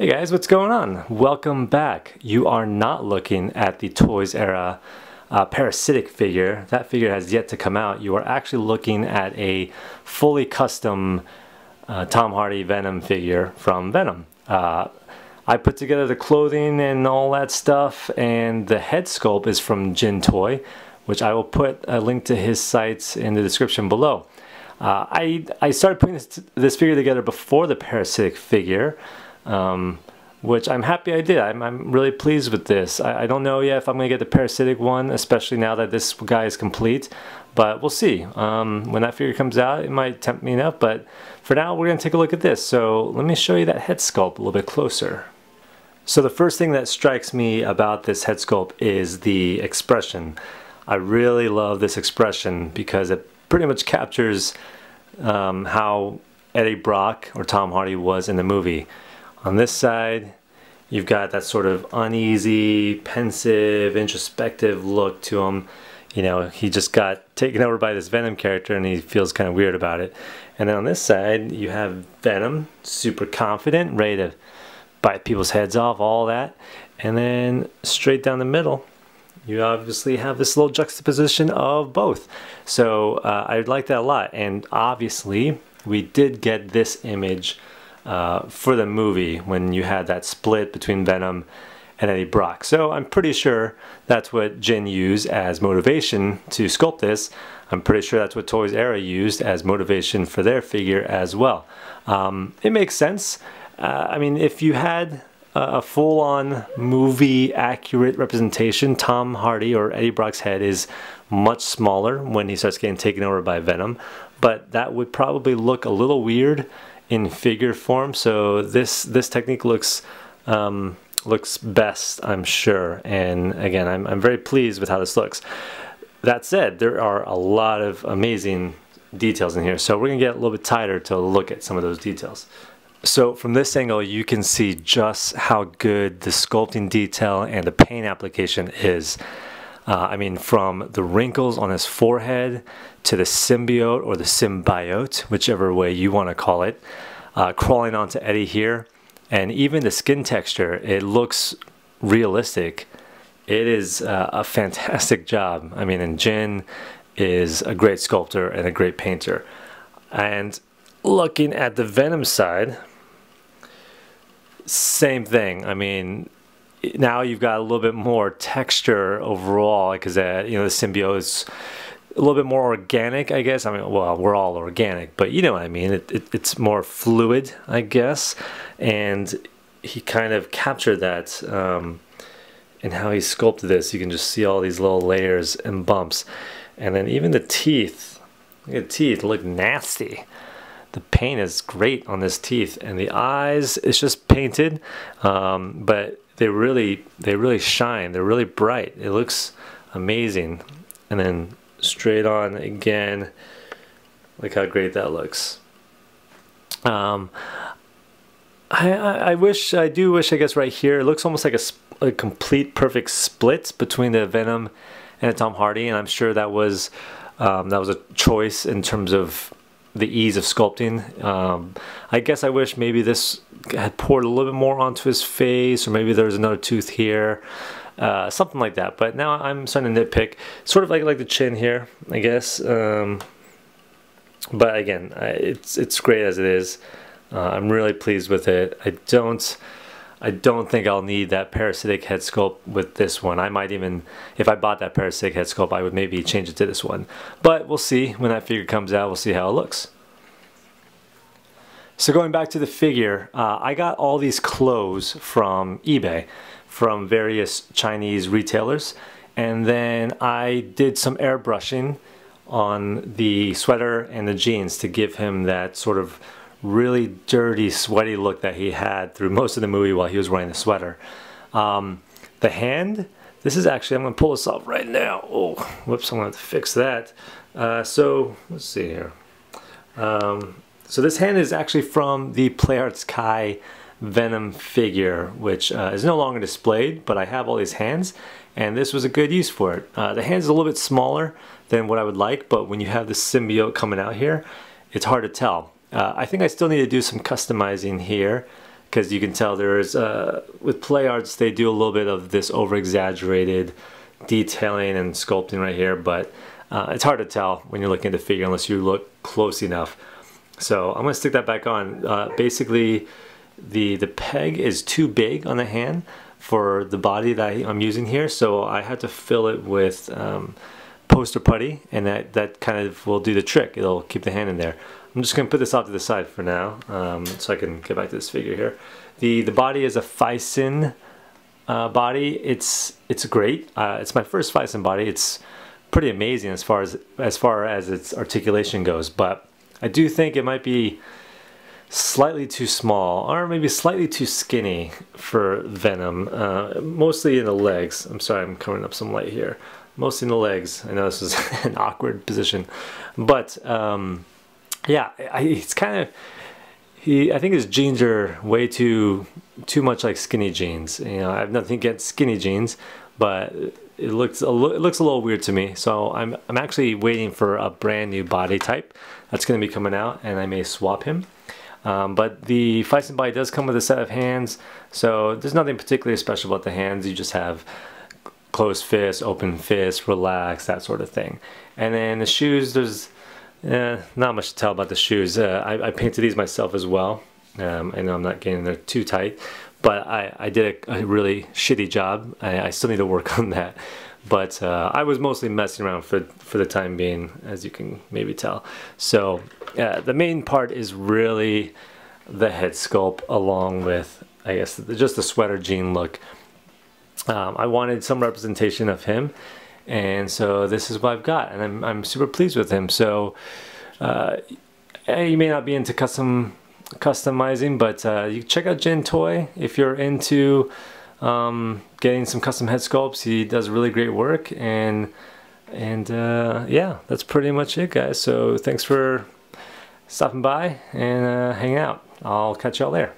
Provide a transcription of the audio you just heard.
Hey guys, what's going on? Welcome back. You are not looking at the Toys Era parasitic figure. That figure has yet to come out. You are actually looking at a fully custom Tom Hardy Venom figure from Venom. I put together the clothing and all that stuff, and the head sculpt is from Jin Toy, which I will put a link to his sites in the description below. I started putting this figure together before the parasitic figure, which I'm happy I did. I'm really pleased with this. I don't know yet if I'm going to get the parasitic one, especially now that this guy is complete, but we'll see. When that figure comes out, it might tempt me enough, but for now we're going to take a look at this. So let me show you that head sculpt a little bit closer. So the first thing that strikes me about this head sculpt is the expression. I really love this expression because it pretty much captures how Eddie Brock or Tom Hardy was in the movie. On this side, you've got that sort of uneasy, pensive, introspective look to him. You know, he just got taken over by this Venom character and he feels kind of weird about it. And then on this side, you have Venom, super confident, ready to bite people's heads off, all that. And then straight down the middle, you obviously have this little juxtaposition of both. So I like that a lot. And obviously, we did get this image for the movie when you had that split between Venom and Eddie Brock. So I'm pretty sure that's what Jin used as motivation to sculpt this. I'm pretty sure that's what Toys Era used as motivation for their figure as well. It makes sense. I mean, if you had a full-on movie accurate representation, Tom Hardy or Eddie Brock's head is much smaller when he starts getting taken over by Venom, but that would probably look a little weird in figure form. So this technique looks best, I'm sure. And again, I'm very pleased with how this looks. That said, there are a lot of amazing details in here, so we're gonna get a little bit tighter to look at some of those details. So from this angle, you can see just how good the sculpting detail and the paint application is. I mean, from the wrinkles on his forehead to the symbiote or the symbiote, whichever way you want to call it, crawling onto Eddie here, and even the skin texture, it looks realistic. It is a fantastic job. I mean, and Jin is a great sculptor and a great painter. And looking at the Venom side, same thing. I mean, now you've got a little bit more texture overall because you know, the symbiote is a little bit more organic, I guess. I mean, well, we're all organic, but you know what I mean. It's more fluid, I guess, and he kind of captured that in how he sculpted this. You can just see all these little layers and bumps, and then even the teeth. Look at the teeth, look nasty. The paint is great on this teeth, and the eyes, it's just painted, but they really shine. They're really bright. It looks amazing. And then straight on again, look how great that looks. I do wish, I guess right here, it looks almost like a complete perfect split between the Venom and the Tom Hardy, and I'm sure that was a choice in terms of the ease of sculpting. I guess I wish maybe this had poured a little bit more onto his face, or maybe there's another tooth here, something like that. But now I'm starting to nitpick, sort of like the chin here, I guess. But again, it's great as it is. I'm really pleased with it. I don't think I'll need that parasitic head sculpt with this one. I might even, if I bought that parasitic head sculpt, I would maybe change it to this one. But we'll see when that figure comes out. We'll see how it looks. So going back to the figure, I got all these clothes from eBay, from various Chinese retailers, and then I did some airbrushing on the sweater and the jeans to give him that sort of really dirty, sweaty look that he had through most of the movie while he was wearing the sweater. The hand, this is actually, I'm going to pull this off right now. Oh, whoops, I'm going to have to fix that. So, let's see here. So this hand is actually from the PlayArts Kai Venom figure, which is no longer displayed, but I have all these hands, and this was a good use for it. The hand's a little bit smaller than what I would like, but when you have the symbiote coming out here, it's hard to tell. I think I still need to do some customizing here because you can tell there's with play arts they do a little bit of this over exaggerated detailing and sculpting right here, but it's hard to tell when you're looking at the figure unless you look close enough. So I'm going to stick that back on. Basically the peg is too big on the hand for the body that I'm using here, so I had to fill it with poster putty, and that kind of will do the trick. It'll keep the hand in there. I'm just going to put this off to the side for now, so I can get back to this figure here. The body is a Fison body. It's great. It's my first Fison body. It's pretty amazing as far as its articulation goes, but I do think it might be slightly too small, or maybe slightly too skinny for Venom, mostly in the legs. I'm sorry, I'm covering up some light here. Mostly in the legs. I know this is an awkward position, but yeah, it's kind of, I think his jeans are way too much like skinny jeans. You know, I have nothing against skinny jeans, but it looks a little weird to me. So I'm actually waiting for a brand new body type that's going to be coming out, and I may swap him. But the Fison body does come with a set of hands, so there's nothing particularly special about the hands. You just have closed fist, open fist, relax, that sort of thing. And then the shoes, there's not much to tell about the shoes. I painted these myself as well. I know I'm not getting there too tight, but I did a really shitty job. I still need to work on that. But I was mostly messing around for the time being, as you can maybe tell. So the main part is really the head sculpt, along with, I guess, just the sweater jean look. I wanted some representation of him, and so this is what I've got, and I'm super pleased with him. So you may not be into customizing, but you check out Jin Toy if you're into getting some custom head sculpts. He does really great work, and yeah, that's pretty much it, guys. So thanks for stopping by and hanging out. I'll catch y'all there.